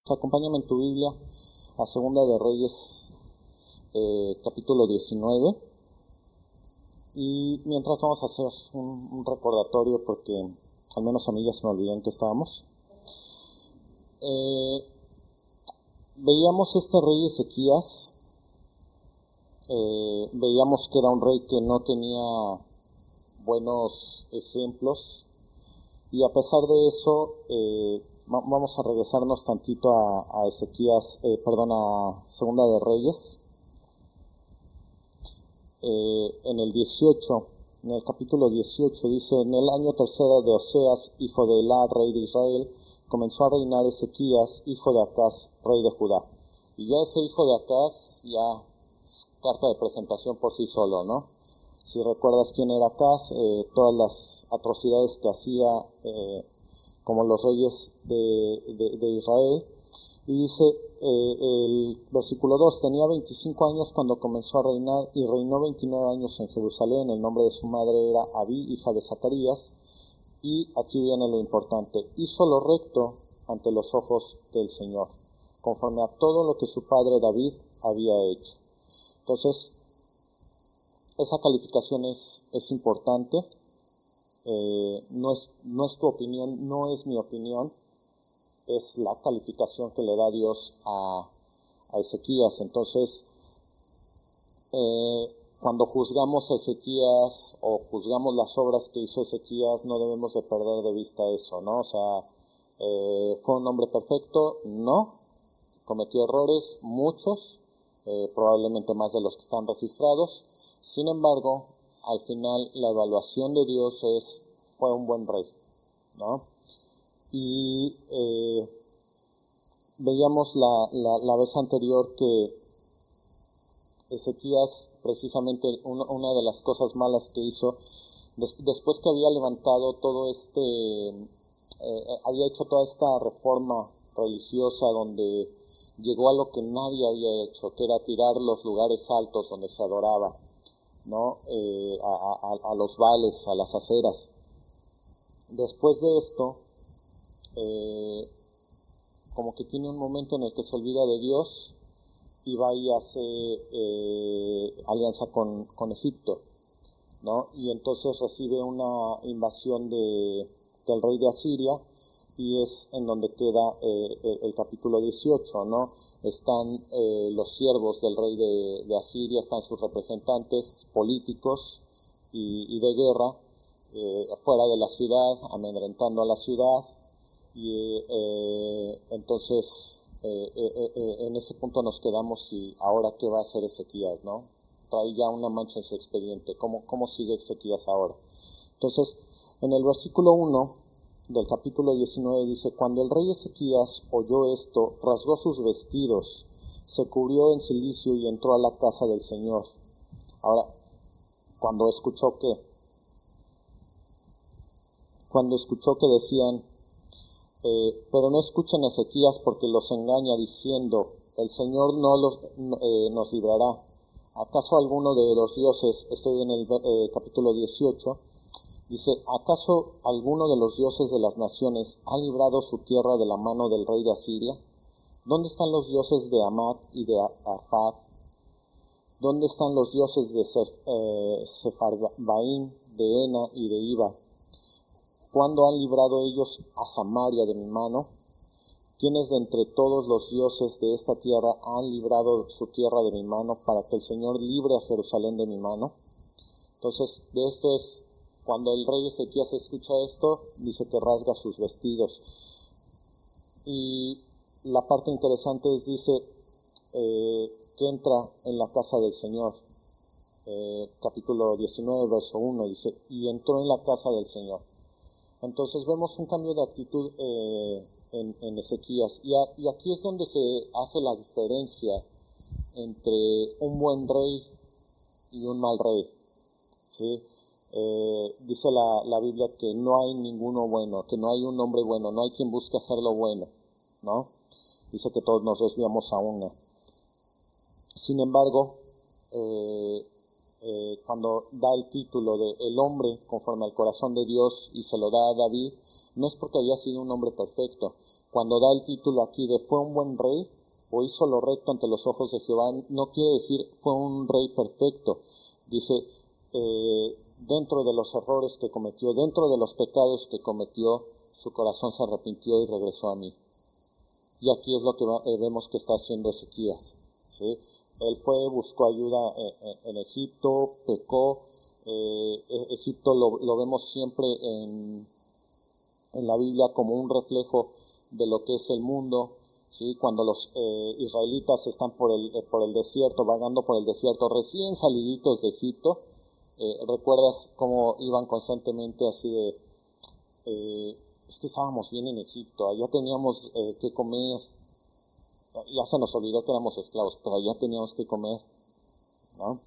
Acompáñame en tu Biblia a Segunda de Reyes, capítulo 19. Y mientras vamos a hacer un recordatorio, porque al menos a mí ya se me olvidó en qué estábamos. Veíamos este rey Ezequías. Veíamos que era un rey que no tenía buenos ejemplos. Y a pesar de eso, vamos a regresarnos tantito a Ezequías, a Segunda de Reyes. En el capítulo 18 dice: en el año tercero de Oseas, hijo de Elá, rey de Israel, comenzó a reinar Ezequías, hijo de Acaz, rey de Judá. Y ya ese hijo de Acaz, ya es carta de presentación por sí solo, ¿no? Si recuerdas quién era Acaz, todas las atrocidades que hacía, como los reyes de Israel. Y dice el versículo 2: tenía 25 años cuando comenzó a reinar, y reinó 29 años en Jerusalén. El nombre de su madre era Abí, hija de Zacarías. Y aquí viene lo importante: hizo lo recto ante los ojos del Señor, conforme a todo lo que su padre David había hecho. Entonces, esa calificación es importante. No es tu opinión, no es mi opinión, es la calificación que le da Dios a Ezequías. Entonces, cuando juzgamos a Ezequías o juzgamos las obras que hizo Ezequías, no debemos de perder de vista eso, ¿no? O sea, ¿fue un hombre perfecto? No. Cometió errores, muchos, probablemente más de los que están registrados. Sin embargo, al final la evaluación de Dios fue un buen rey, ¿no? Y veíamos la vez anterior que Ezequías, precisamente una de las cosas malas que hizo, después que había levantado había hecho toda esta reforma religiosa donde llegó a lo que nadie había hecho, que era tirar los lugares altos donde se adoraba, ¿no? A los Baales, a las aceras. Después de esto, como que tiene un momento en el que se olvida de Dios y va y hace alianza con Egipto, ¿no? Y entonces recibe una invasión del rey de Asiria, y es en donde queda el capítulo 18, ¿no? Están los siervos del rey de Asiria, están sus representantes políticos y de guerra fuera de la ciudad, amedrentando a la ciudad. Y entonces en ese punto nos quedamos. Y ahora, ¿qué va a hacer Ezequías, no? Trae ya una mancha en su expediente. ¿Cómo sigue Ezequías ahora? Entonces, en el versículo 1 del capítulo 19 dice: cuando el rey Ezequías oyó esto, rasgó sus vestidos, se cubrió en cilicio y entró a la casa del Señor. Ahora, cuando escuchó que decían: pero no escuchen a Ezequías, porque los engaña diciendo: el Señor no nos librará. ¿Acaso alguno de los dioses, estoy en el capítulo 18, dice: ¿acaso alguno de los dioses de las naciones ha librado su tierra de la mano del rey de Asiria? ¿Dónde están los dioses de Hamat y de Arfad? ¿Dónde están los dioses de Sefarvaim, de Ena y de Iva? ¿Cuándo han librado ellos a Samaria de mi mano? ¿Quiénes de entre todos los dioses de esta tierra han librado su tierra de mi mano, para que el Señor libre a Jerusalén de mi mano? Entonces, de esto es, cuando el rey Ezequías escucha esto, dice que rasga sus vestidos. Y la parte interesante es, dice, que entra en la casa del Señor. Capítulo 19, verso 1, dice: y entró en la casa del Señor. Entonces vemos un cambio de actitud en Ezequías. Y aquí es donde se hace la diferencia entre un buen rey y un mal rey, ¿sí? Dice la Biblia que no hay ninguno bueno, que no hay un hombre bueno, no hay quien busque hacer lo bueno, ¿no? Dice que todos nos desviamos a una. Sin embargo, cuando da el título de el hombre conforme al corazón de Dios y se lo da a David, no es porque haya sido un hombre perfecto, cuando da el título aquí de fue un buen rey o hizo lo recto ante los ojos de Jehová, no quiere decir fue un rey perfecto. Dice, dentro de los errores que cometió, dentro de los pecados que cometió, su corazón se arrepintió y regresó a mí. Y aquí es lo que vemos que está haciendo Ezequías, ¿sí? Él buscó ayuda en Egipto, pecó. Egipto lo vemos siempre en la Biblia como un reflejo de lo que es el mundo, ¿sí? Cuando los israelitas están por el desierto, vagando por el desierto, recién saliditos de Egipto, ¿recuerdas cómo iban constantemente así de, es que estábamos bien en Egipto, allá teníamos que comer, ya se nos olvidó que éramos esclavos, pero allá teníamos que comer, ¿no?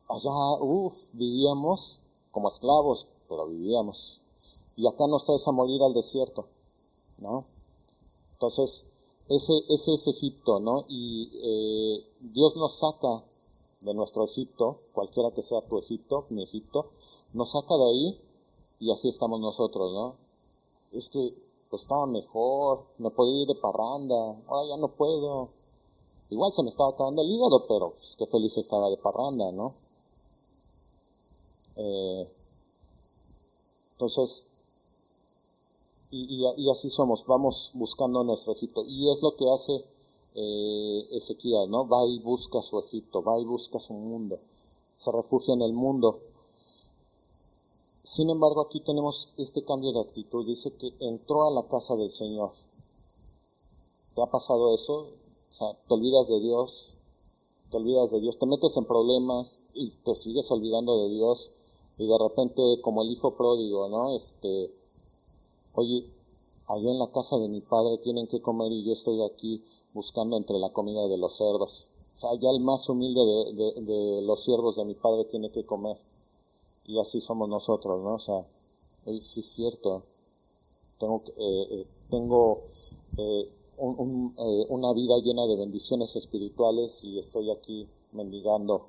Allá, vivíamos como esclavos, pero vivíamos. Y acá nos traes a morir al desierto, ¿no? Entonces, ese es Egipto, ¿no? Y Dios nos saca de nuestro Egipto, cualquiera que sea tu Egipto, mi Egipto, nos saca de ahí y así estamos nosotros, ¿no? Es que pues estaba mejor, me podía ir de parranda, ahora ya no puedo. Igual se me estaba acabando el hígado, pero pues, qué feliz estaba de parranda, ¿no? Entonces, y así somos, vamos buscando nuestro Egipto. Y es lo que hace Ezequías, ¿no? Va y busca su Egipto, va y busca su mundo, se refugia en el mundo. Sin embargo, aquí tenemos este cambio de actitud. Dice que entró a la casa del Señor. ¿Te ha pasado eso? O sea, te olvidas de Dios, te metes en problemas y te sigues olvidando de Dios. Y de repente, como el hijo pródigo, ¿no? Oye, allá en la casa de mi padre tienen que comer y yo estoy aquí buscando entre la comida de los cerdos. O sea, ya el más humilde de los siervos de mi padre tiene que comer. Y así somos nosotros, ¿no? O sea, sí es cierto, tengo una vida llena de bendiciones espirituales y estoy aquí mendigando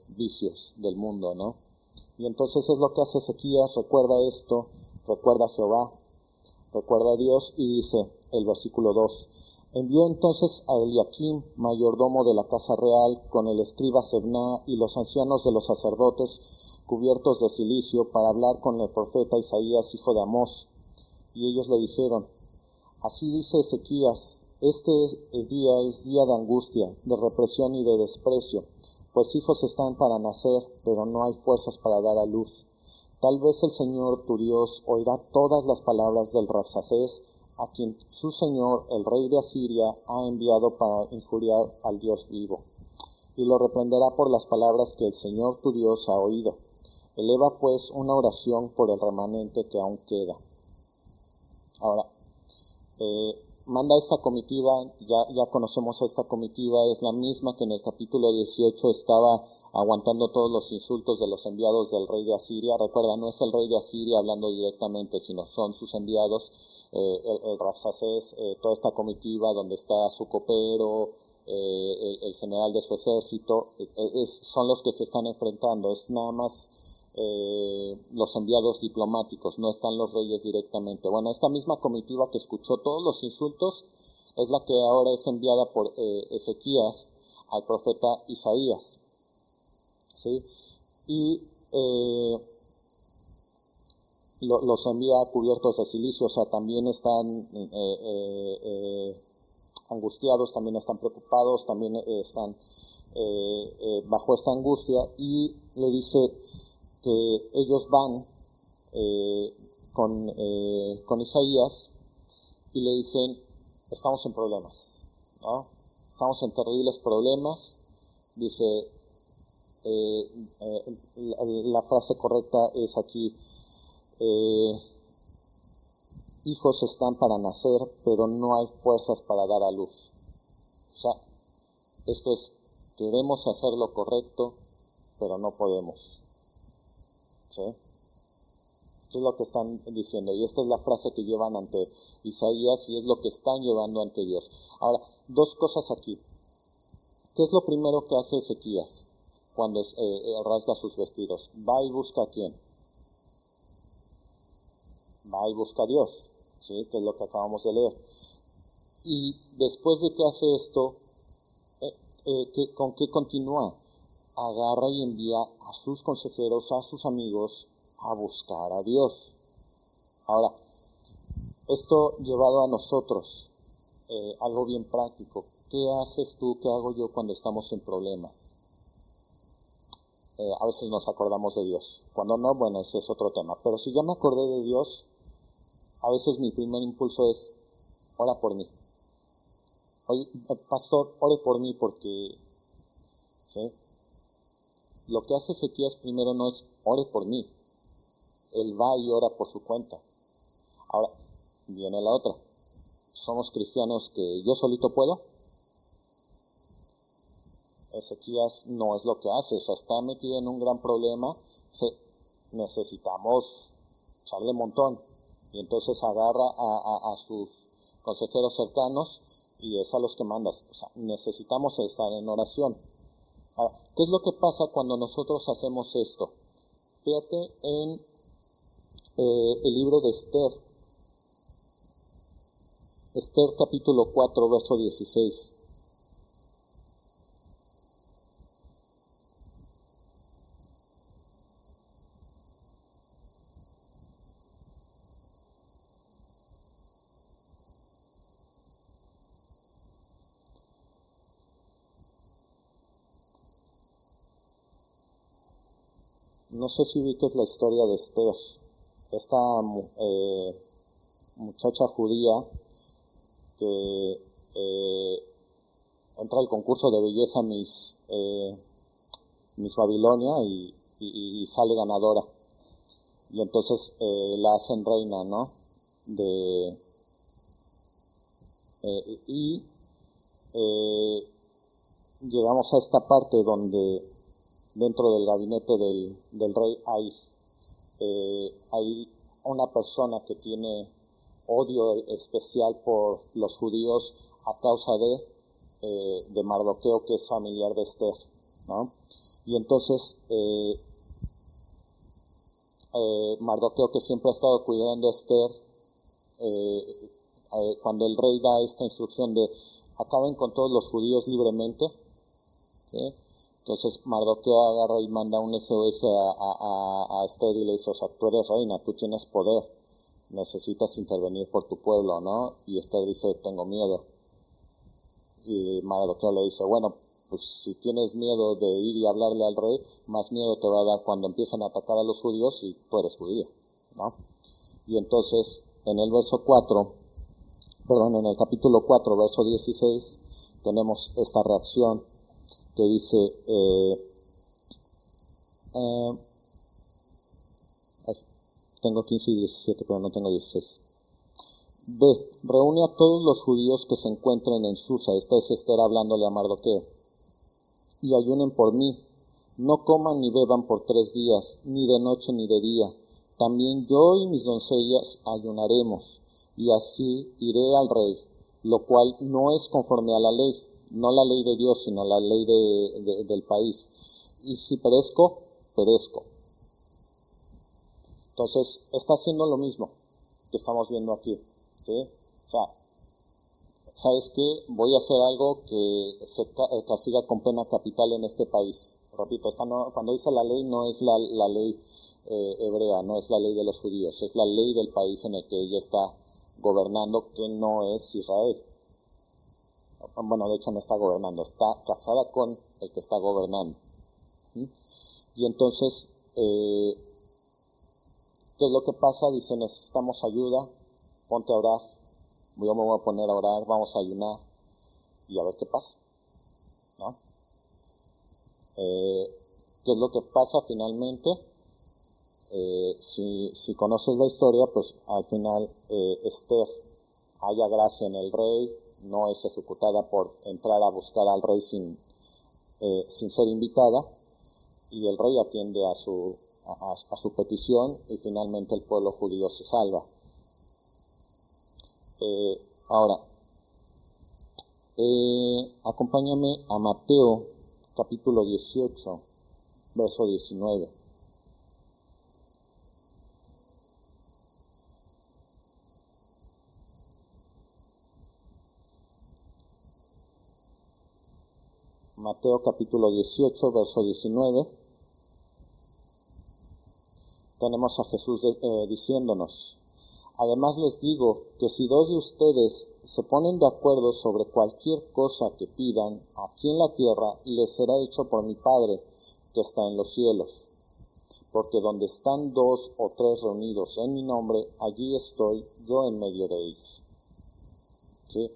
vicios del mundo, ¿no? Y entonces es lo que hace Ezequías, recuerda esto, recuerda a Jehová, recuerda a Dios y dice el versículo 2, envió entonces a Eliaquim, mayordomo de la casa real, con el escriba Sebna y los ancianos de los sacerdotes, cubiertos de cilicio, para hablar con el profeta Isaías, hijo de Amós. Y ellos le dijeron, así dice Ezequías, este día es día de angustia, de represión y de desprecio, pues hijos están para nacer, pero no hay fuerzas para dar a luz. Tal vez el Señor tu Dios oirá todas las palabras del Rabsacés, a quien su señor, el rey de Asiria, ha enviado para injuriar al Dios vivo. Y lo reprenderá por las palabras que el Señor tu Dios ha oído. Eleva pues una oración por el remanente que aún queda. Ahora, manda esta comitiva, ya conocemos a esta comitiva, es la misma que en el capítulo 18 estaba aguantando todos los insultos de los enviados del rey de Asiria. Recuerda, no es el rey de Asiria hablando directamente, sino son sus enviados, el Rabsacés, toda esta comitiva donde está su copero, el general de su ejército, son los que se están enfrentando, es nada más los enviados diplomáticos, no están los reyes directamente. Bueno, esta misma comitiva que escuchó todos los insultos es la que ahora es enviada por Ezequías al profeta Isaías, ¿sí? Y los envía cubiertos de cilicio, o sea, también están angustiados, también están preocupados, también están bajo esta angustia, y le dice que ellos van con Isaías y le dicen, estamos en problemas, ¿no? Estamos en terribles problemas. Dice, la frase correcta es aquí, hijos están para nacer, pero no hay fuerzas para dar a luz. O sea, esto es, queremos hacer lo correcto, pero no podemos. ¿Sí? Esto es lo que están diciendo, y esta es la frase que llevan ante Isaías y es lo que están llevando ante Dios. Ahora, dos cosas aquí. ¿Qué es lo primero que hace Ezequías cuando rasga sus vestidos? Va y busca a ¿quién? Va y busca a Dios. ¿sí? Que es lo que acabamos de leer. Y después de que hace esto, ¿con qué continúa? Agarra y envía a sus consejeros, a sus amigos, a buscar a Dios. Ahora, esto llevado a nosotros, algo bien práctico. ¿Qué haces tú, qué hago yo cuando estamos en problemas? A veces nos acordamos de Dios. Cuando no, bueno, ese es otro tema. Pero si ya me acordé de Dios, a veces mi primer impulso es, ora por mí. Oye, pastor, ore por mí porque, ¿sí? Lo que hace Ezequías primero no es, ore por mí. Él va y ora por su cuenta. Ahora, viene la otra. ¿Somos cristianos que yo solito puedo? Ezequías no es lo que hace, o sea, está metido en un gran problema, necesitamos echarle un montón, y entonces agarra a sus consejeros cercanos y es a los que mandas, o sea, necesitamos estar en oración. Ahora, ¿qué es lo que pasa cuando nosotros hacemos esto? Fíjate en el libro de Esther, Esther capítulo 4, verso 16. No sé si ubiques la historia de Esther, esta muchacha judía que entra al concurso de belleza Miss Babilonia y sale ganadora. Y entonces la hacen reina, ¿no? Y llegamos a esta parte donde dentro del gabinete del rey hay una persona que tiene odio especial por los judíos a causa de Mardoqueo, que es familiar de Esther, ¿no? Y entonces Mardoqueo, que siempre ha estado cuidando a Esther, cuando el rey da esta instrucción de acaben con todos los judíos libremente, ¿sí? Entonces Mardoqueo agarra y manda un SOS a Esther y le dice, o sea, tú eres reina, tú tienes poder, necesitas intervenir por tu pueblo, ¿no? Y Esther dice, tengo miedo. Y Mardoqueo le dice, bueno, pues si tienes miedo de ir y hablarle al rey, más miedo te va a dar cuando empiezan a atacar a los judíos y tú eres judío, ¿no? Y entonces en el en el capítulo 4, verso 16, tenemos esta reacción que dice, tengo 15 y 17, pero no tengo 16. Ve, reúne a todos los judíos que se encuentren en Susa, esta es Esther hablándole a Mardoqueo, y ayunen por mí, no coman ni beban por 3 días, ni de noche ni de día, también yo y mis doncellas ayunaremos, y así iré al rey, lo cual no es conforme a la ley, no la ley de Dios, sino la ley del país, y si perezco, perezco. Entonces, está haciendo lo mismo que estamos viendo aquí, ¿sí? O sea, ¿sabes qué? Voy a hacer algo que se castiga con pena capital en este país. Repito, cuando dice la ley, no es la ley hebrea, no es la ley de los judíos, es la ley del país en el que ella está gobernando, que no es Israel. Bueno, de hecho no está gobernando, está casada con el que está gobernando. ¿Sí? Y entonces, ¿qué es lo que pasa? Dice, necesitamos ayuda, ponte a orar, yo me voy a poner a orar, vamos a ayunar y a ver qué pasa, ¿no? ¿Qué es lo que pasa finalmente? Si conoces la historia, pues al final Esther halla gracia en el rey, no es ejecutada por entrar a buscar al rey sin ser invitada, y el rey atiende a su petición y finalmente el pueblo judío se salva. Ahora, acompáñame a Mateo capítulo 18, verso 19. Mateo capítulo 18, verso 19, tenemos a Jesús diciéndonos: además les digo que si dos de ustedes se ponen de acuerdo sobre cualquier cosa que pidan aquí en la tierra, les será hecho por mi Padre que está en los cielos. Porque donde están 2 o 3 reunidos en mi nombre, allí estoy yo en medio de ellos. ¿Sí?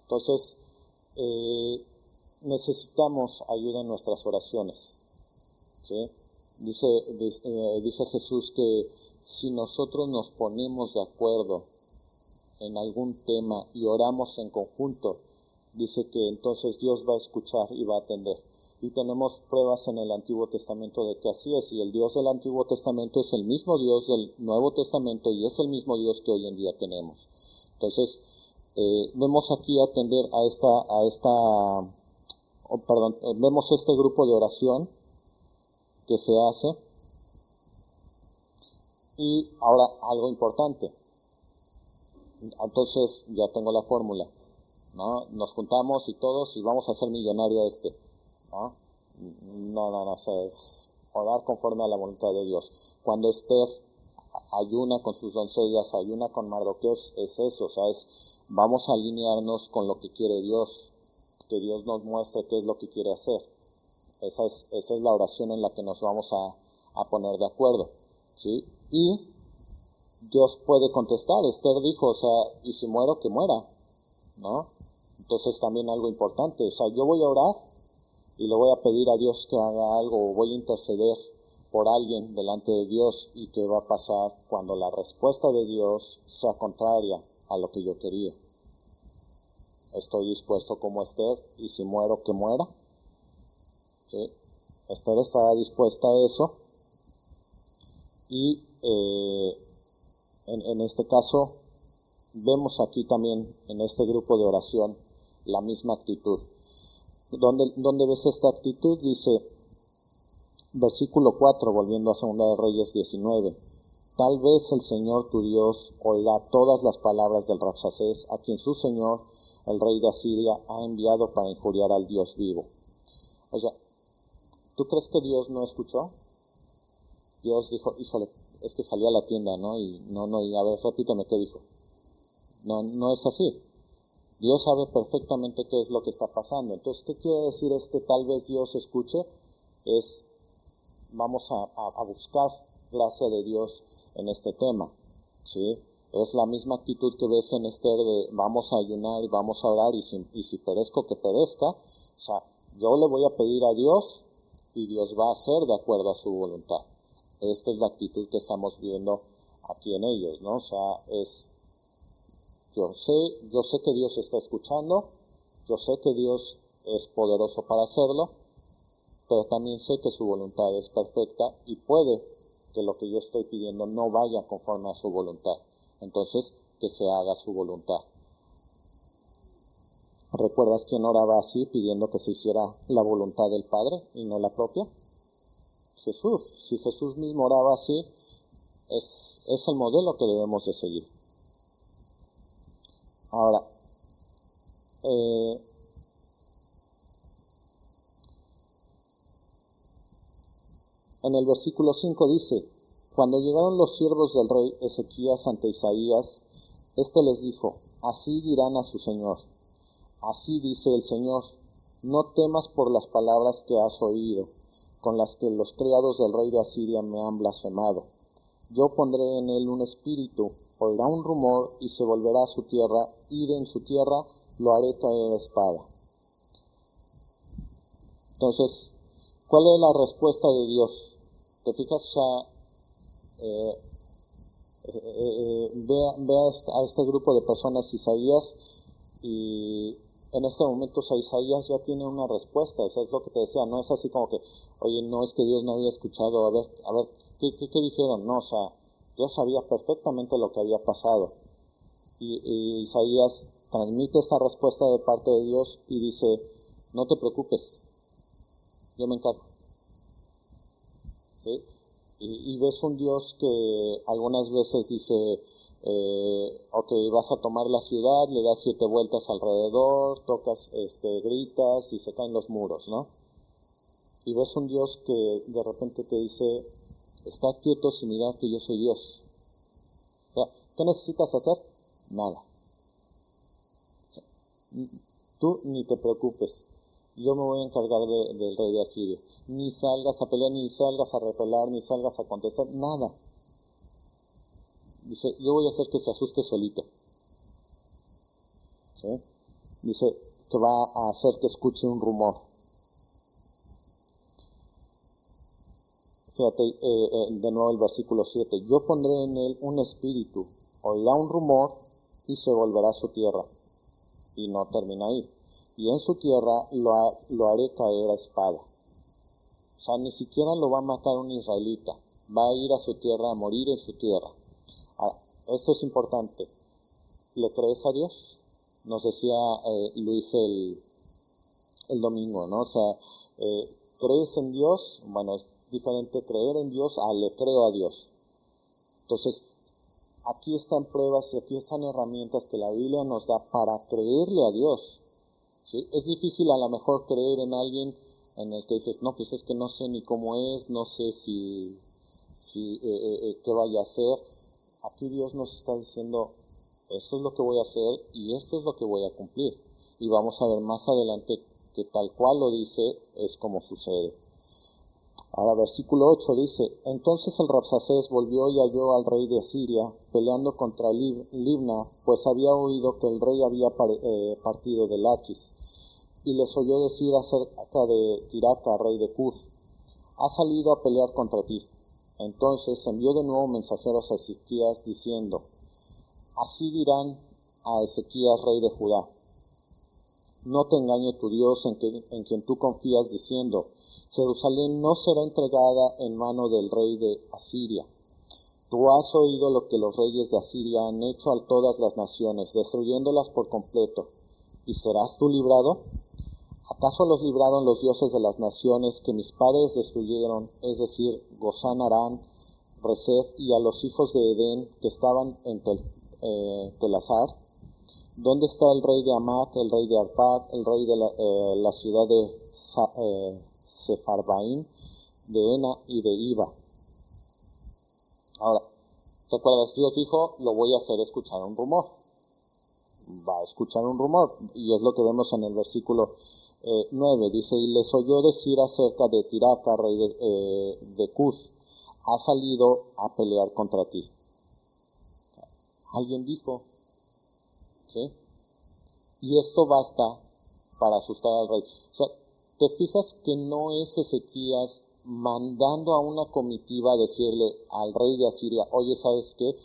Entonces, necesitamos ayuda en nuestras oraciones. ¿Sí? Dice Jesús que si nosotros nos ponemos de acuerdo en algún tema y oramos en conjunto, dice que entonces Dios va a escuchar y va a atender. Y tenemos pruebas en el Antiguo Testamento de que así es, y el Dios del Antiguo Testamento es el mismo Dios del Nuevo Testamento y es el mismo Dios que hoy en día tenemos. Entonces, vemos aquí atender vemos este grupo de oración que se hace. Y ahora algo importante. Entonces ya tengo la fórmula, ¿no? Nos juntamos y todos y vamos a hacer millonario ¿no? No, o sea, es orar conforme a la voluntad de Dios. Cuando Esther ayuna con sus doncellas, ayuna con Mardoqueo, es eso, o sea, vamos a alinearnos con lo que quiere Dios, que Dios nos muestre qué es lo que quiere hacer. Esa es la oración en la que nos vamos a poner de acuerdo, ¿sí? Y Dios puede contestar. Esther dijo, o sea, y si muero, que muera, ¿no? Entonces también algo importante, o sea, yo voy a orar y le voy a pedir a Dios que haga algo, o voy a interceder por alguien delante de Dios, y qué va a pasar cuando la respuesta de Dios sea contraria a lo que yo quería. Estoy dispuesto como Esther, y si muero, que muera. ¿Sí? Esther estaba dispuesta a eso, y en este caso vemos aquí también en este grupo de oración la misma actitud. ¿Dónde ves esta actitud? Dice, versículo 4, volviendo a 2 de Reyes 19. Tal vez el Señor tu Dios oirá todas las palabras del Rabsacés, a quien su señor, el rey de Asiria, ha enviado para injuriar al Dios vivo. O sea, ¿tú crees que Dios no escuchó? Dios dijo, híjole, es que salí a la tienda, ¿no? Y a ver, repíteme qué dijo. No es así. Dios sabe perfectamente qué es lo que está pasando. Entonces, ¿qué quiere decir tal vez Dios escuche? Vamos a buscar gracia de Dios en este tema, ¿sí? Es la misma actitud que ves en Esther de vamos a ayunar y vamos a orar, y si perezco, que perezca. O sea, yo le voy a pedir a Dios y Dios va a hacer de acuerdo a su voluntad. Esta es la actitud que estamos viendo aquí en ellos, ¿no? O sea, yo sé que Dios está escuchando, yo sé que Dios es poderoso para hacerlo, pero también sé que su voluntad es perfecta y puede que lo que yo estoy pidiendo no vaya conforme a su voluntad. Entonces, que se haga su voluntad. ¿Recuerdas quién oraba así pidiendo que se hiciera la voluntad del Padre y no la propia? Jesús. Si Jesús mismo oraba así, es el modelo que debemos de seguir. Ahora, en el versículo 5 dice, cuando llegaron los siervos del rey Ezequías ante Isaías, éste les dijo, así dirán a su señor, así dice el Señor, no temas por las palabras que has oído, con las que los criados del rey de Asiria me han blasfemado. Yo pondré en él un espíritu, oirá un rumor y se volverá a su tierra, y en su tierra lo haré traer espada. Entonces, ¿cuál es la respuesta de Dios? ¿Te fijas? O sea, ve a este grupo de personas, Isaías, y en este momento, o sea, Isaías ya tiene una respuesta. O sea, es lo que te decía, no es así como que, oye, no es que Dios no había escuchado, a ver, ¿qué dijeron? No, o sea, Dios sabía perfectamente lo que había pasado. Y Isaías transmite esta respuesta de parte de Dios y dice, no te preocupes, yo me encargo. ¿Sí? Y ves un Dios que algunas veces dice, ok, vas a tomar la ciudad, le das 7 vueltas alrededor, tocas, gritas y se caen los muros, ¿no? Y ves un Dios que de repente te dice, estad quietos y mirad que yo soy Dios. O sea, ¿qué necesitas hacer? Nada. O sea, tú ni te preocupes. Yo me voy a encargar del rey de Asiria. Ni salgas a pelear, ni salgas a repelar, ni salgas a contestar, nada. Dice, yo voy a hacer que se asuste solito. ¿Sí? Dice que va a hacer que escuche un rumor. Fíjate, de nuevo el versículo 7. Yo pondré en él un espíritu, oirá un rumor y se volverá a su tierra. Y no termina ahí. Y en su tierra lo haré caer a espada. O sea, ni siquiera lo va a matar un israelita. Va a ir a su tierra, a morir en su tierra. Ahora, esto es importante. ¿Le crees a Dios? Nos decía Luis el domingo, ¿no? O sea, ¿crees en Dios? Bueno, es diferente creer en Dios a le creo a Dios. Entonces, aquí están pruebas y aquí están herramientas que la Biblia nos da para creerle a Dios. ¿Sí? Es difícil a lo mejor creer en alguien en el que dices, no, pues es que no sé ni cómo es, no sé si qué vaya a hacer. Aquí Dios nos está diciendo, esto es lo que voy a hacer y esto es lo que voy a cumplir. Y vamos a ver más adelante que tal cual lo dice es como sucede. Ahora versículo 8 dice, entonces el Rabsacés volvió y halló al rey de Asiria peleando contra Libna, pues había oído que el rey había partido de Laquis, y les oyó decir acerca de Tiraca, rey de Cus, ha salido a pelear contra ti. Entonces envió de nuevo mensajeros a Ezequías diciendo, así dirán a Ezequías, rey de Judá, no te engañe tu Dios en quien tú confías, diciendo, Jerusalén no será entregada en mano del rey de Asiria. Tú has oído lo que los reyes de Asiria han hecho a todas las naciones, destruyéndolas por completo. ¿Y serás tú librado? ¿Acaso los libraron los dioses de las naciones que mis padres destruyeron, es decir, Gozán, Harán, Resef y a los hijos de Edén que estaban en Telasar? ¿Dónde está el rey de Amat, el rey de Arpad, el rey de la ciudad de Sefarbaim, de Ena y de Iba? Ahora, ¿te acuerdas? Dios dijo, lo voy a hacer escuchar un rumor. Va a escuchar un rumor, y es lo que vemos en el versículo 9. Dice, y les oyó decir acerca de Tiraca, rey de Cus, ha salido a pelear contra ti. Alguien dijo, ¿sí? Y esto basta para asustar al rey. O sea, ¿te fijas que no es Ezequías mandando a una comitiva a decirle al rey de Asiria, oye, ¿sabes qué?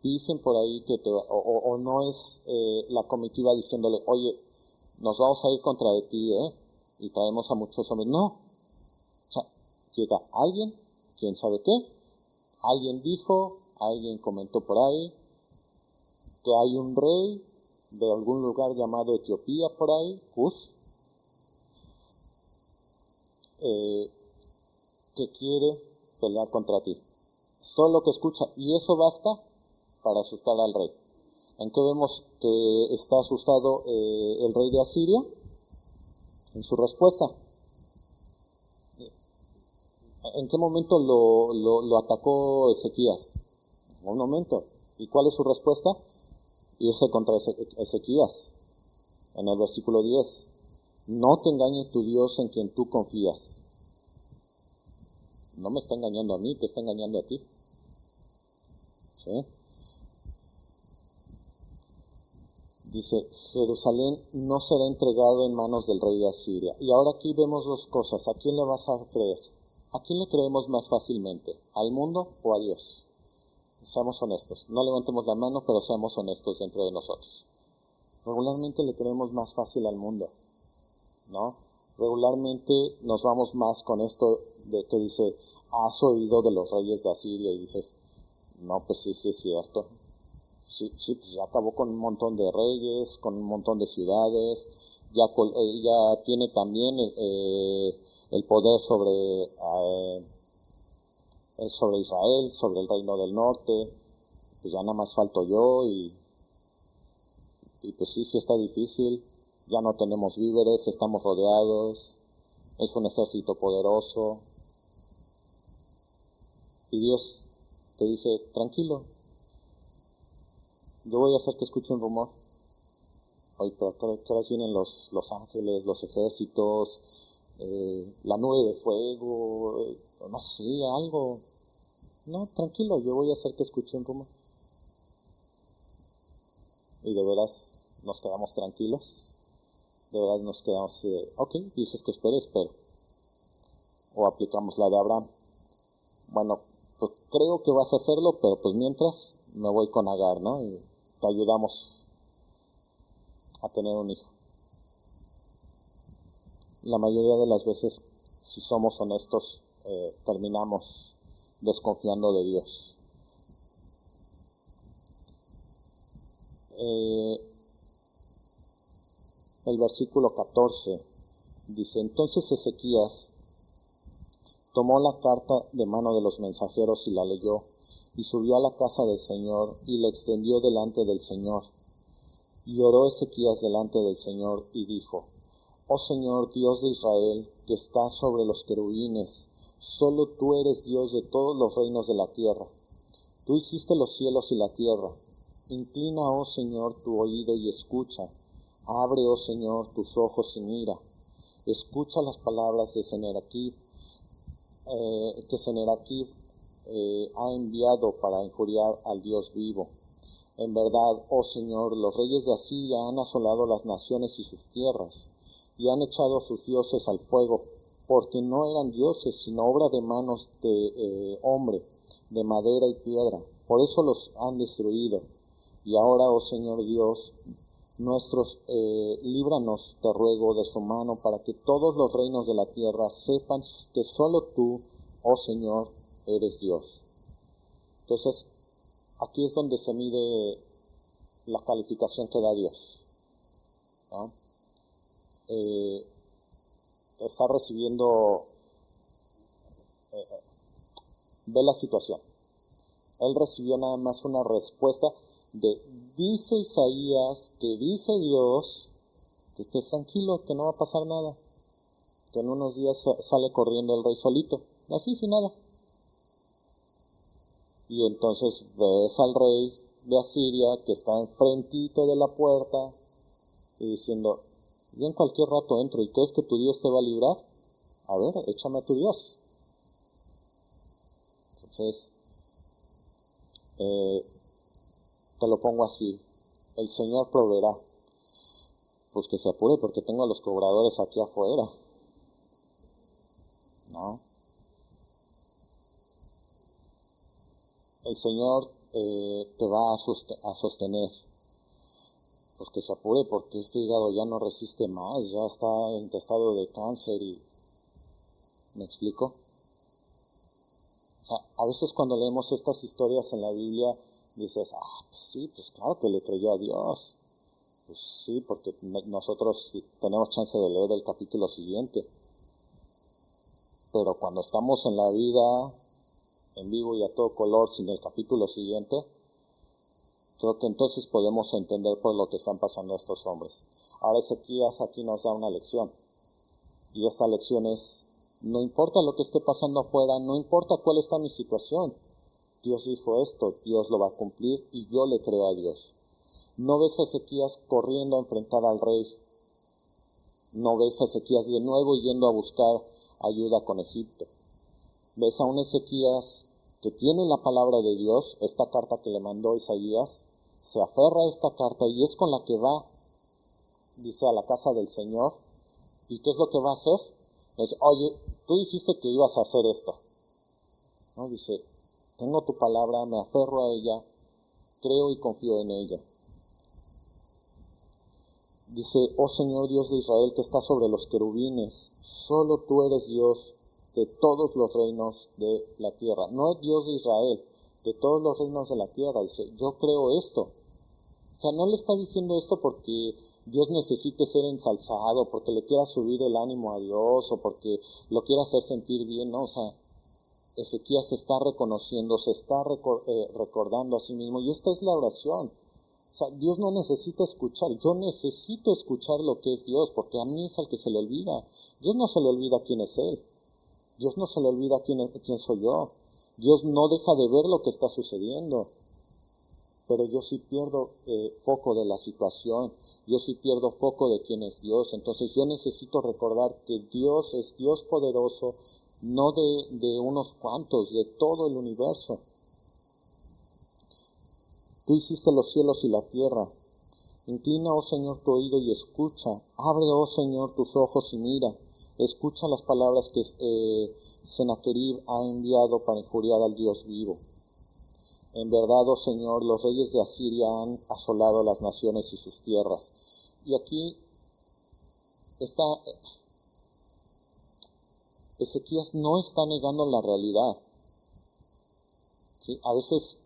Dicen por ahí que o no es la comitiva diciéndole, oye, nos vamos a ir contra de ti, y traemos a muchos hombres. No. O sea, llega alguien, quién sabe qué, alguien dijo, alguien comentó por ahí, que hay un rey de algún lugar llamado Etiopía por ahí, Cus, que quiere pelear contra ti. Es todo lo que escucha, y eso basta para asustar al rey. ¿En qué vemos que está asustado el rey de Asiria? En su respuesta. ¿En qué momento lo atacó Ezequías? En un momento. ¿Y cuál es su respuesta? Irse contra Ezequías. En el versículo 10. No te engañe tu Dios en quien tú confías. No me está engañando a mí, te está engañando a ti. ¿Sí? Dice, Jerusalén no será entregado en manos del rey de Asiria. Y ahora aquí vemos dos cosas. ¿A quién le vas a creer? ¿A quién le creemos más fácilmente? ¿Al mundo o a Dios? Seamos honestos. No levantemos la mano, pero seamos honestos dentro de nosotros. Regularmente le creemos más fácil al mundo, ¿no? Regularmente nos vamos más con esto de que dice, has oído de los reyes de Asiria, y dices, no, pues sí es cierto. Sí, pues ya acabó con un montón de reyes, con un montón de ciudades, ya tiene también el poder sobre Israel, sobre el reino del norte, pues ya nada más falto yo y pues sí está difícil, ya no tenemos víveres, estamos rodeados, es un ejército poderoso. Y Dios te dice, tranquilo, yo voy a hacer que escuche un rumor. Oye, pero ¿qué horas vienen los ángeles, los ejércitos, la nube de fuego, no sé, algo? No, tranquilo, yo voy a hacer que escuche un rumor. Y de veras nos quedamos tranquilos. De veras nos quedamos, ok, dices que espero. O aplicamos la de Abraham. Bueno, pues creo que vas a hacerlo, pero pues mientras me voy con Agar, ¿no? Y te ayudamos a tener un hijo. La mayoría de las veces, si somos honestos, terminamos desconfiando de Dios. El versículo 14 dice, entonces Ezequías tomó la carta de mano de los mensajeros y la leyó, y subió a la casa del Señor y la extendió delante del Señor. Y oró Ezequías delante del Señor y dijo, oh Señor, Dios de Israel, que estás sobre los querubines, solo tú eres Dios de todos los reinos de la tierra. Tú hiciste los cielos y la tierra. Inclina, oh Señor, tu oído y escucha. Abre, oh Señor, tus ojos y mira. Escucha las palabras de Sennacherib, que Sennacherib ha enviado para injuriar al Dios vivo. En verdad, oh Señor, los reyes de Asiria han asolado las naciones y sus tierras, y han echado a sus dioses al fuego, porque no eran dioses, sino obra de manos de hombre, de madera y piedra. Por eso los han destruido. Y ahora, oh Señor Dios nuestros, líbranos, te ruego, de su mano, para que todos los reinos de la tierra sepan que solo tú, oh Señor, eres Dios. Entonces, aquí es donde se mide la calificación que da Dios, ¿no? Está recibiendo, ve la situación. Él recibió nada más una respuesta de, dice Isaías, que dice Dios, que estés tranquilo, que no va a pasar nada, que en unos días sale corriendo el rey solito, así sin nada. Y entonces ves al rey de Asiria que está enfrentito de la puerta y diciendo, yo en cualquier rato entro, ¿y crees que tu Dios te va a librar? A ver, échame a tu Dios. Entonces, te lo pongo así, el Señor proveerá. Pues que se apure porque tengo a los cobradores aquí afuera, ¿no? El Señor te va a sostener. Pues que se apure porque este hígado ya no resiste más, ya está en estado de cáncer y... ¿Me explico? O sea, a veces cuando leemos estas historias en la Biblia dices, pues sí, pues claro que le creyó a Dios. Pues sí, porque nosotros tenemos chance de leer el capítulo siguiente. Pero cuando estamos en la vida, en vivo y a todo color, sin el capítulo siguiente, creo que entonces podemos entender por lo que están pasando estos hombres. Ahora Ezequías aquí nos da una lección. Y esta lección es, no importa lo que esté pasando afuera, no importa cuál está mi situación. Dios dijo esto, Dios lo va a cumplir y yo le creo a Dios. No ves a Ezequías corriendo a enfrentar al rey. No ves a Ezequías de nuevo yendo a buscar ayuda con Egipto. Ves a un Ezequías que tiene la palabra de Dios, esta carta que le mandó Isaías, se aferra a esta carta y es con la que va, dice, a la casa del Señor. ¿Y qué es lo que va a hacer? Dice, oye, tú dijiste que ibas a hacer esto, ¿no? Dice, tengo tu palabra, me aferro a ella, creo y confío en ella. Dice, oh Señor Dios de Israel que está sobre los querubines, solo tú eres Dios de todos los reinos de la tierra. No Dios de Israel, de todos los reinos de la tierra. Dice, yo creo esto. O sea, no le está diciendo esto porque Dios necesite ser ensalzado, porque le quiera subir el ánimo a Dios o porque lo quiera hacer sentir bien, no. O sea, Ezequías se está reconociendo, se está recordando a sí mismo, y esta es la oración. O sea, Dios no necesita escuchar, yo necesito escuchar lo que es Dios, porque a mí es al que se le olvida. Dios no se le olvida quién es Él, Dios no se le olvida quién soy yo, Dios no deja de ver lo que está sucediendo, pero yo sí pierdo foco de la situación, yo sí pierdo foco de quién es Dios. Entonces yo necesito recordar que Dios es Dios poderoso, no de unos cuantos, de todo el universo. Tú hiciste los cielos y la tierra. Inclina, oh Señor, tu oído y escucha. Abre, oh Señor, tus ojos y mira. Escucha las palabras que Sennacherib ha enviado para injuriar al Dios vivo. En verdad, oh Señor, los reyes de Asiria han asolado las naciones y sus tierras. Y aquí está, Ezequías no está negando la realidad. ¿Sí? A veces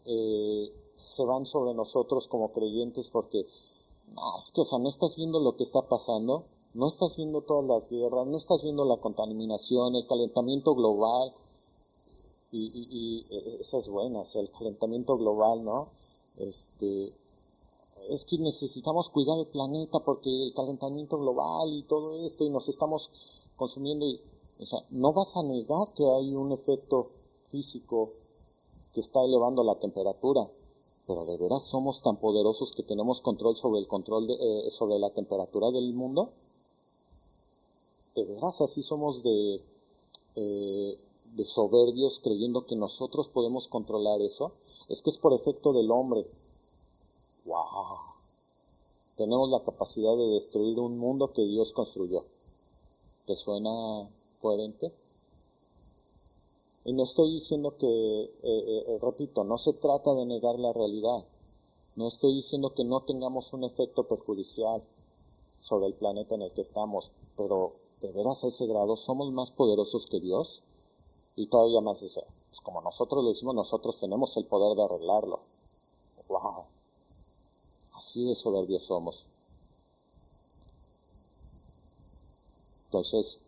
se van sobre nosotros como creyentes porque, es que, no estás viendo lo que está pasando, no estás viendo todas las guerras, no estás viendo la contaminación, el calentamiento global, y esas buenas, el calentamiento global, ¿no? Es que necesitamos cuidar el planeta porque el calentamiento global y todo esto, y nos estamos consumiendo, no vas a negar que hay un efecto físico que está elevando la temperatura, pero ¿de veras somos tan poderosos que tenemos control sobre sobre la temperatura del mundo? ¿De veras así somos de soberbios creyendo que nosotros podemos controlar eso? Es que es por efecto del hombre. ¡Wow! Tenemos la capacidad de destruir un mundo que Dios construyó. ¿Te suena coherente? Y no estoy diciendo que, repito, no se trata de negar la realidad. No estoy diciendo que no tengamos un efecto perjudicial sobre el planeta en el que estamos, pero ¿de veras a ese grado somos más poderosos que Dios? Y todavía más dice, pues como nosotros lo hicimos, nosotros tenemos el poder de arreglarlo. ¡Wow! Así de soberbios somos. Entonces,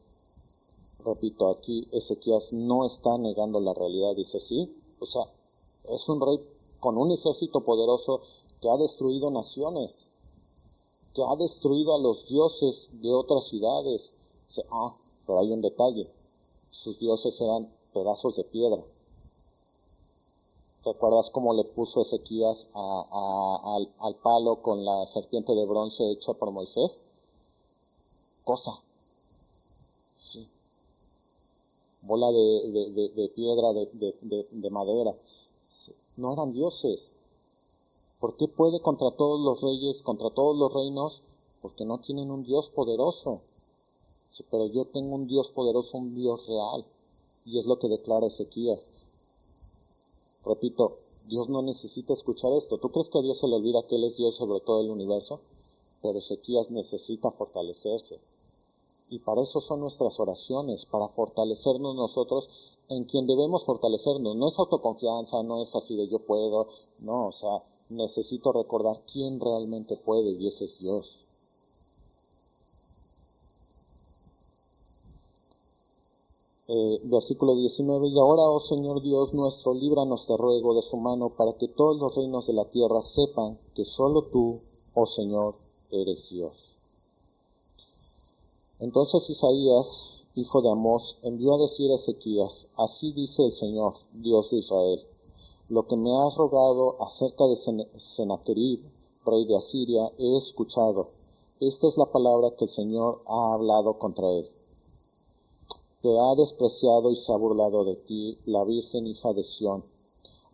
repito, aquí Ezequías no está negando la realidad, dice sí, es un rey con un ejército poderoso que ha destruido naciones, que ha destruido a los dioses de otras ciudades. Dice, pero hay un detalle, sus dioses eran pedazos de piedra. ¿Recuerdas cómo le puso Ezequías al palo con la serpiente de bronce hecha por Moisés? Cosa. Sí. Bola de piedra, de madera. No eran dioses. ¿Por qué puede contra todos los reyes, contra todos los reinos? Porque no tienen un Dios poderoso. Sí, pero yo tengo un Dios poderoso, un Dios real. Y es lo que declara Ezequías. Repito, Dios no necesita escuchar esto. ¿Tú crees que a Dios se le olvida que Él es Dios sobre todo el universo? Pero Ezequías necesita fortalecerse. Y para eso son nuestras oraciones, para fortalecernos nosotros en quien debemos fortalecernos. No es autoconfianza, no es así de yo puedo, no, necesito recordar quién realmente puede, y ese es Dios. Versículo 19, y ahora, oh Señor Dios nuestro, líbranos, te ruego, de su mano, para que todos los reinos de la tierra sepan que solo tú, oh Señor, eres Dios. Entonces Isaías, hijo de Amós, envió a decir a Ezequías, así dice el Señor, Dios de Israel, lo que me has rogado acerca de Sennacherib, rey de Asiria, he escuchado. Esta es la palabra que el Señor ha hablado contra él. Te ha despreciado y se ha burlado de ti la Virgen hija de Sión.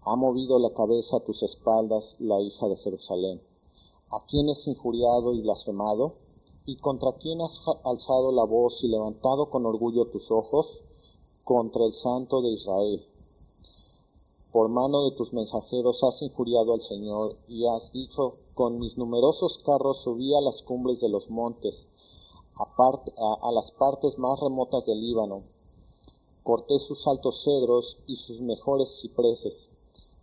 Ha movido la cabeza a tus espaldas la hija de Jerusalén. ¿A quién has injuriado y blasfemado? ¿Y contra quién has alzado la voz y levantado con orgullo tus ojos? Contra el Santo de Israel. Por mano de tus mensajeros has injuriado al Señor y has dicho, con mis numerosos carros subí a las cumbres de los montes, a las partes más remotas del Líbano. Corté sus altos cedros y sus mejores cipreses,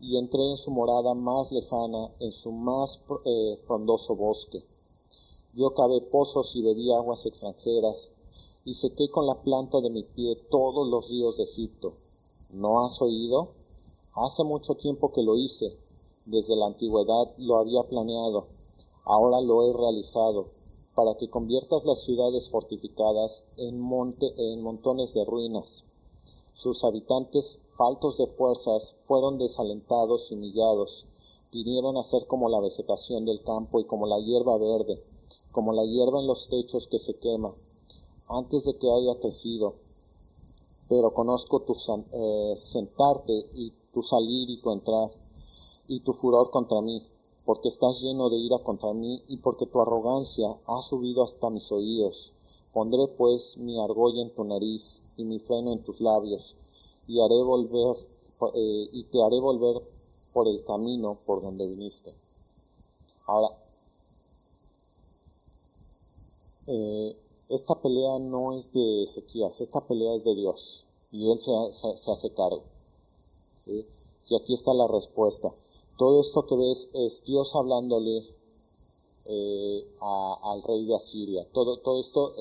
y entré en su morada más lejana, en su más frondoso bosque. Yo cavé pozos y bebí aguas extranjeras, y sequé con la planta de mi pie todos los ríos de Egipto. ¿No has oído? Hace mucho tiempo que lo hice, desde la antigüedad lo había planeado, ahora lo he realizado, para que conviertas las ciudades fortificadas en montones de ruinas. Sus habitantes, faltos de fuerzas, fueron desalentados y humillados. Vinieron a ser como la vegetación del campo y como la hierba verde, como la hierba en los techos que se quema, antes de que haya crecido. Pero conozco tu sentarte y tu salir y tu entrar, y tu furor contra mí, porque estás lleno de ira contra mí y porque tu arrogancia ha subido hasta mis oídos. Pondré pues mi argolla en tu nariz y mi freno en tus labios, y te haré volver por el camino por donde viniste. Ahora, esta pelea no es de Ezequías, esta pelea es de Dios, y él se hace cargo, ¿sí? Y aquí está la respuesta. Todo esto que ves es Dios hablándole al rey de Asiria. Todo esto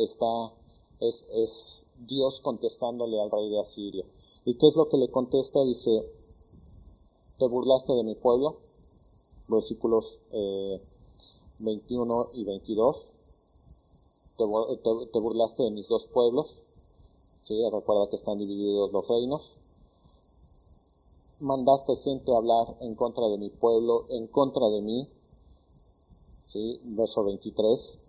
es Dios contestándole al rey de Asiria. ¿Y qué es lo que le contesta? Dice, ¿te burlaste de mi pueblo? Versículos 21 y 22. ¿Te burlaste de mis dos pueblos? ¿Sí? Recuerda que están divididos los reinos. Mandaste gente a hablar en contra de mi pueblo, en contra de mí. ¿Sí? Verso 23.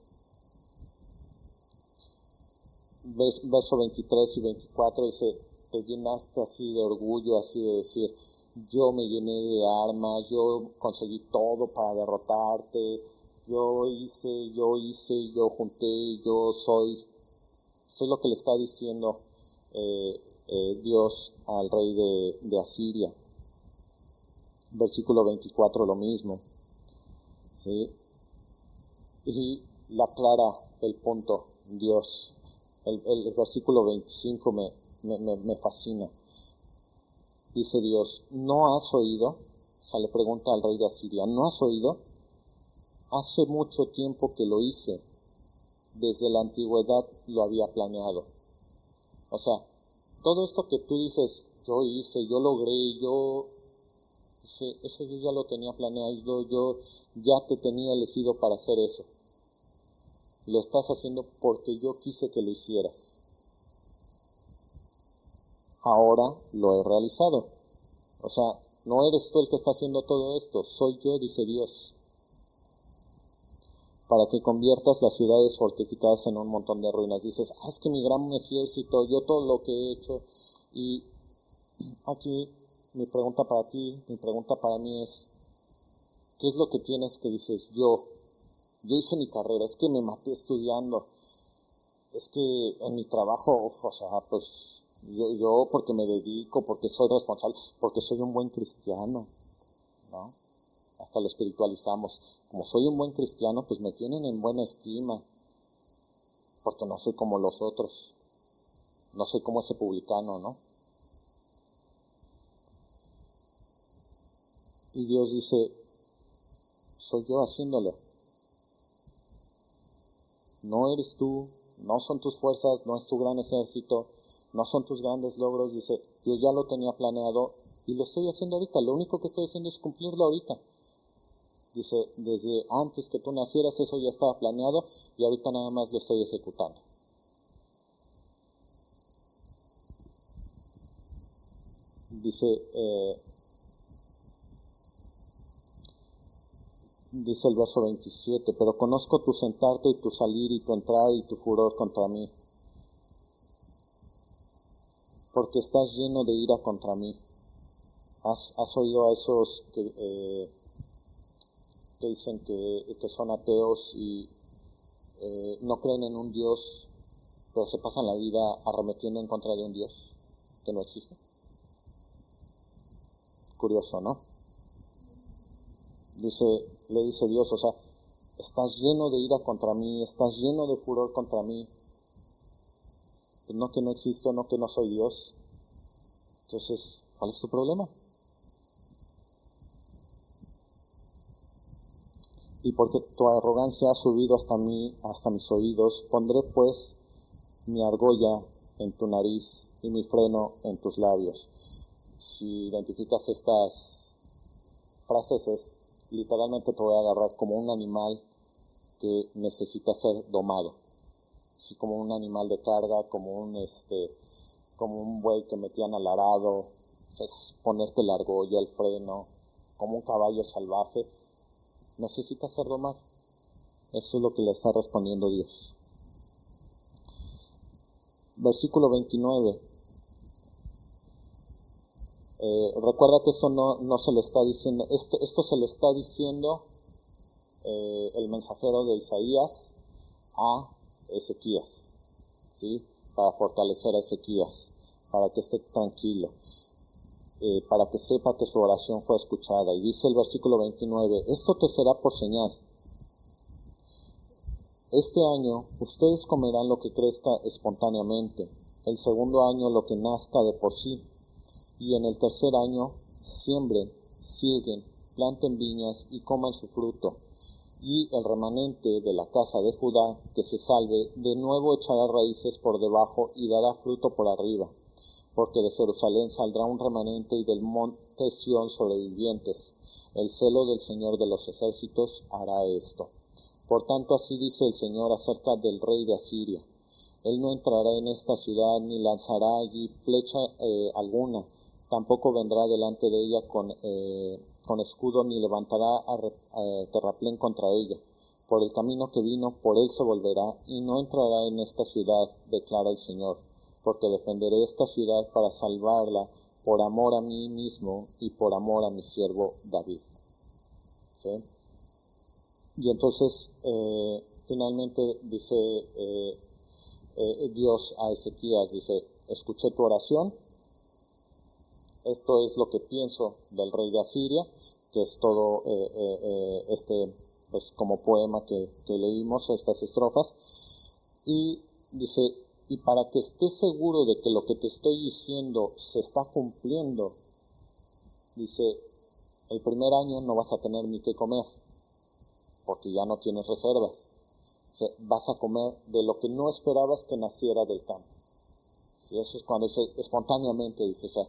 Verso 23 y 24 dice, te llenaste así de orgullo, así de decir, yo me llené de armas, yo conseguí todo para derrotarte, yo hice, yo junté, yo soy. Esto es lo que le está diciendo Dios al rey de Asiria. Versículo 24 lo mismo, ¿sí? Y la aclara el punto Dios. El versículo 25 me fascina. Dice Dios, ¿no has oído? O sea, le pregunta al rey de Asiria, ¿no has oído? Hace mucho tiempo que lo hice, desde la antigüedad lo había planeado. O sea, todo esto que tú dices, yo hice, yo logré, eso yo ya lo tenía planeado, yo ya te tenía elegido para hacer eso. Lo estás haciendo porque yo quise que lo hicieras. Ahora lo he realizado. O sea, no eres tú el que está haciendo todo esto, soy yo, dice Dios. Para que conviertas las ciudades fortificadas en un montón de ruinas. Dices, es que mi gran ejército, yo todo lo que he hecho. Y aquí mi pregunta para ti, mi pregunta para mí es, ¿qué es lo que tienes que dices? Yo hice mi carrera, es que me maté estudiando, es que en mi trabajo, o sea, pues yo porque me dedico, porque soy responsable, porque soy un buen cristiano, ¿no? Hasta lo espiritualizamos. Como soy un buen cristiano, pues me tienen en buena estima, porque no soy como los otros, no soy como ese publicano, ¿no? Y Dios dice, soy yo haciéndolo. No eres tú, no son tus fuerzas, no es tu gran ejército, no son tus grandes logros. Dice, yo ya lo tenía planeado y lo estoy haciendo ahorita. Lo único que estoy haciendo es cumplirlo ahorita. Dice, desde antes que tú nacieras eso ya estaba planeado y ahorita nada más lo estoy ejecutando. Dice el verso 27, pero conozco tu sentarte y tu salir y tu entrar y tu furor contra mí, porque estás lleno de ira contra mí. ¿Has oído a esos que dicen que son ateos y no creen en un Dios, pero se pasan la vida arremetiendo en contra de un Dios que no existe? Curioso, ¿no? Le dice Dios, o sea, estás lleno de ira contra mí, estás lleno de furor contra mí. Pues no que no existo, no que no soy Dios. Entonces, ¿cuál es tu problema? Y porque tu arrogancia ha subido hasta mis oídos, pondré pues mi argolla en tu nariz y mi freno en tus labios. si identificas estas frases, literalmente te voy a agarrar como un animal que necesita ser domado, así como un animal de carga, como un buey que metían al arado, es ponerte la argolla, el freno, como un caballo salvaje, necesita ser domado. Eso es lo que le está respondiendo Dios. Versículo 29. Recuerda que esto no se lo está diciendo, esto se lo está diciendo el mensajero de Isaías a Ezequías, ¿sí? Para fortalecer a Ezequías, para que esté tranquilo, para que sepa que su oración fue escuchada. Y dice el versículo 29, esto te será por señal. Este año ustedes comerán lo que crezca espontáneamente, el segundo año lo que nazca de por sí, y en el tercer año siembren, sieguen, planten viñas y coman su fruto. Y el remanente de la casa de Judá, que se salve, de nuevo echará raíces por debajo y dará fruto por arriba, porque de Jerusalén saldrá un remanente y del monte Sión sobrevivientes. El celo del Señor de los ejércitos hará esto. Por tanto, así dice el Señor acerca del rey de Asiria. Él no entrará en esta ciudad ni lanzará allí flecha alguna, tampoco vendrá delante de ella con escudo ni levantará terraplén contra ella. Por el camino que vino, por él se volverá y no entrará en esta ciudad, declara el Señor, porque defenderé esta ciudad para salvarla por amor a mí mismo y por amor a mi siervo David. ¿Sí? Y entonces, finalmente dice Dios a Ezequías, dice, escuché tu oración, esto es lo que pienso del rey de Asiria, que es todo pues como poema que leímos, estas estrofas, y dice, y para que estés seguro de que lo que te estoy diciendo se está cumpliendo, dice, el primer año no vas a tener ni qué comer, porque ya no tienes reservas. O sea, vas a comer de lo que no esperabas que naciera del campo. ¿Sí? Eso es cuando dice espontáneamente, dice, o sea,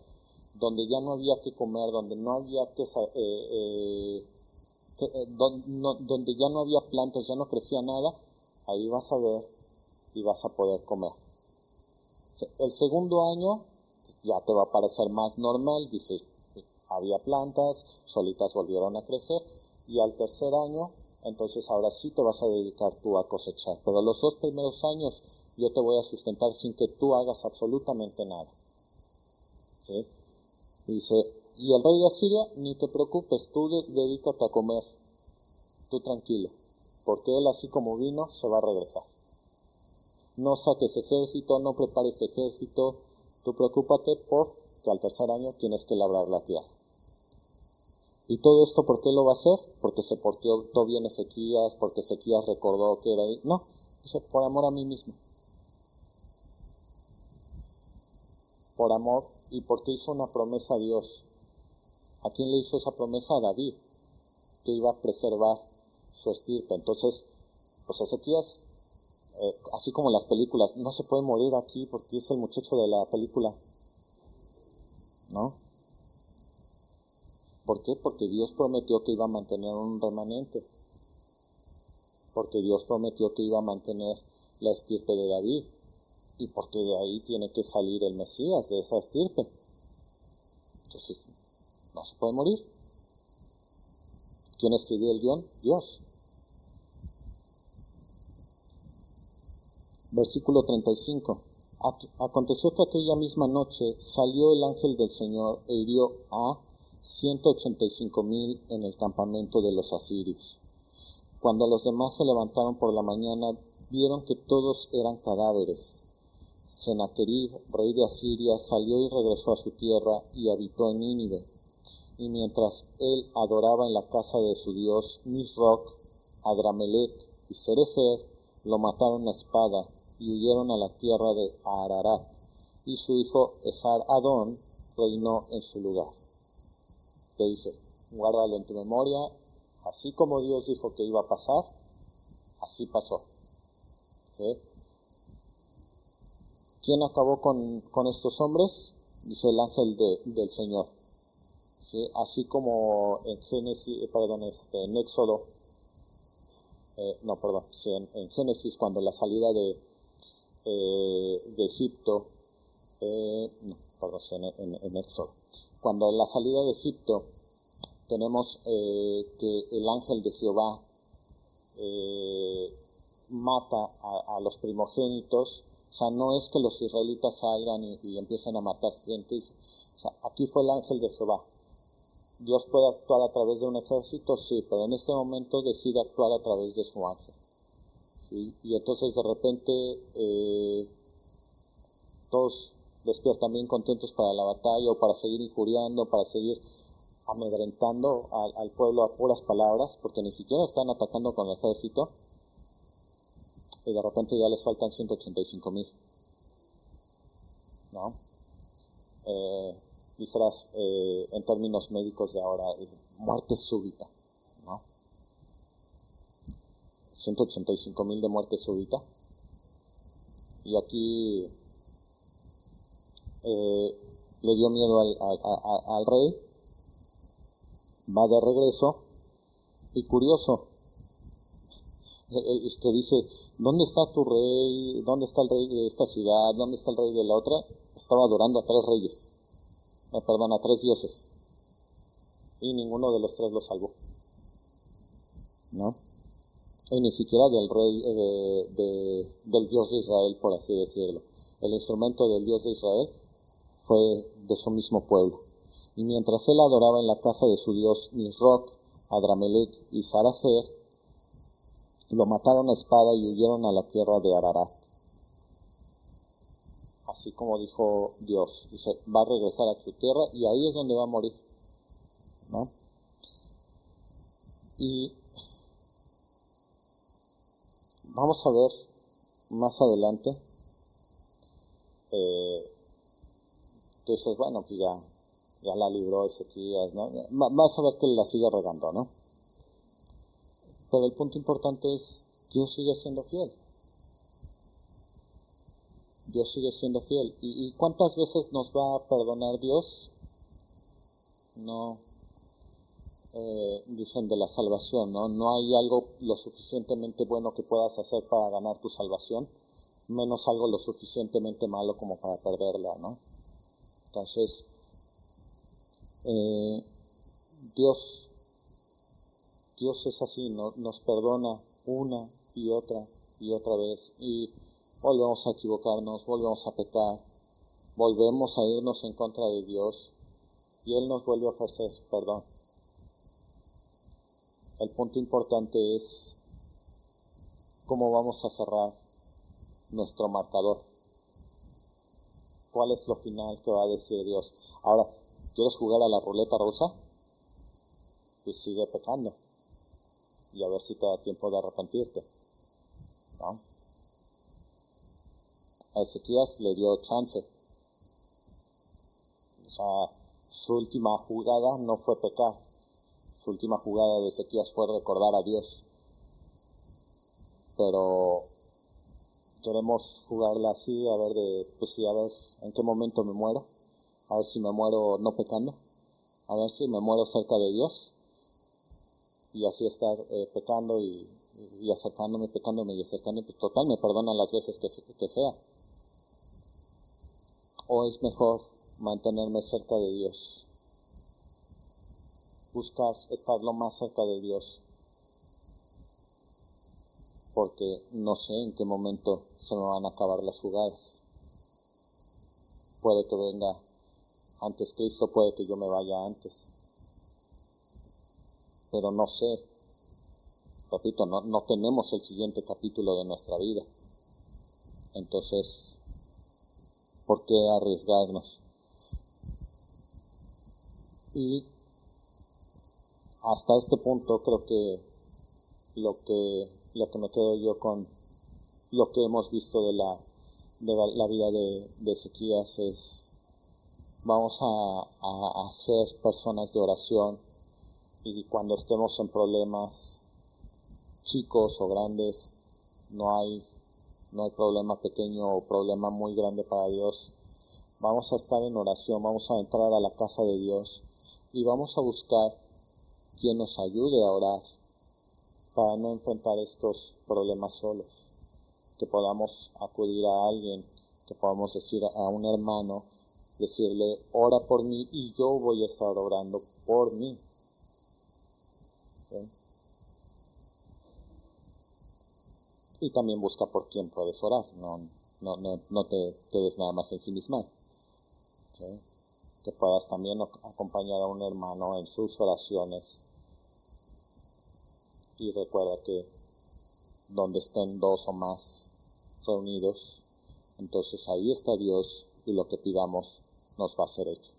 donde ya no había que comer, donde no había donde ya no había plantas, ya no crecía nada, ahí vas a ver y vas a poder comer. El segundo año ya te va a parecer más normal, dice, había plantas, solitas volvieron a crecer, y al tercer año, entonces ahora sí te vas a dedicar tú a cosechar. Pero los 2 primeros años yo te voy a sustentar sin que tú hagas absolutamente nada. ¿Sí? Dice, y el rey de Asiria, ni te preocupes, tú dedícate a comer, tú tranquilo, porque él así como vino, se va a regresar. No saques ejército, no prepares ejército, tú preocúpate porque al tercer año tienes que labrar la tierra. ¿Y todo esto por qué lo va a hacer? Porque se portó bien Ezequías, porque Ezequías recordó que era... No, dice, por amor a mí mismo. Por amor y porque hizo una promesa a Dios. ¿A quién le hizo esa promesa? A David, que iba a preservar su estirpe. Entonces, pues Ezequías, así como en las películas, no se puede morir aquí porque es el muchacho de la película, ¿no? ¿Por qué? Porque Dios prometió que iba a mantener un remanente. Porque Dios prometió que iba a mantener la estirpe de David. Y porque de ahí tiene que salir el Mesías, de esa estirpe. Entonces, no se puede morir. ¿Quién escribió el guión? Dios. Versículo 35. Aconteció que aquella misma noche salió el ángel del Señor e hirió a 185,000 en el campamento de los asirios. Cuando los demás se levantaron por la mañana, vieron que todos eran cadáveres. Sennacherib, rey de Asiria, salió y regresó a su tierra y habitó en Nínive. Y mientras él adoraba en la casa de su dios Nisroch, Adramelech y Sarecer, lo mataron a espada y huyeron a la tierra de Ararat. Y su hijo Esar-Adón reinó en su lugar. Te dije, guárdalo en tu memoria, así como Dios dijo que iba a pasar, así pasó. ¿Sí? ¿Quién acabó con estos hombres? dice el ángel del Señor. ¿Sí? Así como en en Éxodo, en Génesis, cuando la salida de Egipto, en Éxodo, cuando en la salida de Egipto tenemos que el ángel de Jehová mata a los primogénitos. O sea, no es que los israelitas salgan y empiecen a matar gente. O sea, aquí fue el ángel de Jehová. Dios puede actuar a través de un ejército, sí, pero en este momento decide actuar a través de su ángel. ¿Sí? Y entonces de repente todos despiertan bien contentos para la batalla o para seguir injuriando, para seguir amedrentando al pueblo a puras palabras, porque ni siquiera están atacando con el ejército, y de repente ya les faltan 185,000, ¿no? Dijeras en términos médicos de ahora, muerte súbita, ¿no? 185,000 de muerte súbita. Y aquí le dio miedo al rey, va de regreso, y curioso, el que dice, ¿dónde está tu rey? ¿Dónde está el rey de esta ciudad? ¿Dónde está el rey de la otra? Estaba adorando a 3 reyes, a 3 dioses, y ninguno de los 3 lo salvó, ¿no? Y ni siquiera del rey, del Dios de Israel, por así decirlo. El instrumento del Dios de Israel fue de su mismo pueblo. Y mientras él adoraba en la casa de su dios Nisroch, Adramelech y Saracer, lo mataron a espada y huyeron a la tierra de Ararat. Así como dijo Dios, dice, va a regresar a su tierra y ahí es donde va a morir, ¿no? Y vamos a ver más adelante, entonces, bueno, pues ya la libró Ezequías, ¿no? Vas a ver que la sigue regando, ¿no? Pero el punto importante es, Dios sigue siendo fiel. Dios sigue siendo fiel. ¿Y cuántas veces nos va a perdonar Dios? No, dicen de la salvación, ¿no? No hay algo lo suficientemente bueno que puedas hacer para ganar tu salvación, menos algo lo suficientemente malo como para perderla, ¿no? Entonces, Dios es así, ¿no? Nos perdona una y otra vez, y volvemos a equivocarnos, volvemos a pecar, volvemos a irnos en contra de Dios, y Él nos vuelve a ofrecer perdón. El punto importante es cómo vamos a cerrar nuestro marcador. ¿Cuál es lo final que va a decir Dios? Ahora, ¿quieres jugar a la ruleta rusa? Pues sigue pecando y a ver si te da tiempo de arrepentirte, ¿no? A Ezequías le dio chance. O sea, su última jugada no fue pecar. Su última jugada de Ezequías fue recordar a Dios. Pero queremos jugarla así, a ver en qué momento me muero. A ver si me muero no pecando. A ver si me muero cerca de Dios. Y así estar pecando y acercándome, pecándome y acercándome. Pues total, me perdonan las veces que sea. ¿O es mejor mantenerme cerca de Dios? Buscar estar lo más cerca de Dios. Porque no sé en qué momento se me van a acabar las jugadas. Puede que venga antes Cristo, puede que yo me vaya antes. Pero no sé. Repito, no tenemos el siguiente capítulo de nuestra vida. Entonces, ¿por qué arriesgarnos? Y hasta este punto creo que lo que me quedo yo con lo que hemos visto de la vida de Ezequías es, vamos a ser personas de oración, y cuando estemos en problemas chicos o grandes, no hay problema pequeño o problema muy grande para Dios. vamos a estar en oración, vamos a entrar a la casa de Dios y vamos a buscar quien nos ayude a orar para no enfrentar estos problemas solos, que podamos acudir a alguien, que podamos decir a un hermano, decirle, ora por mí y yo voy a estar orando por mí. ¿Sí? Y también busca por quién puedes orar, no te quedes nada más en sí misma. ¿Sí? Que puedas también acompañar a un hermano en sus oraciones. Y recuerda que donde estén dos o más reunidos, entonces ahí está Dios y lo que pidamos nos va a ser hecho.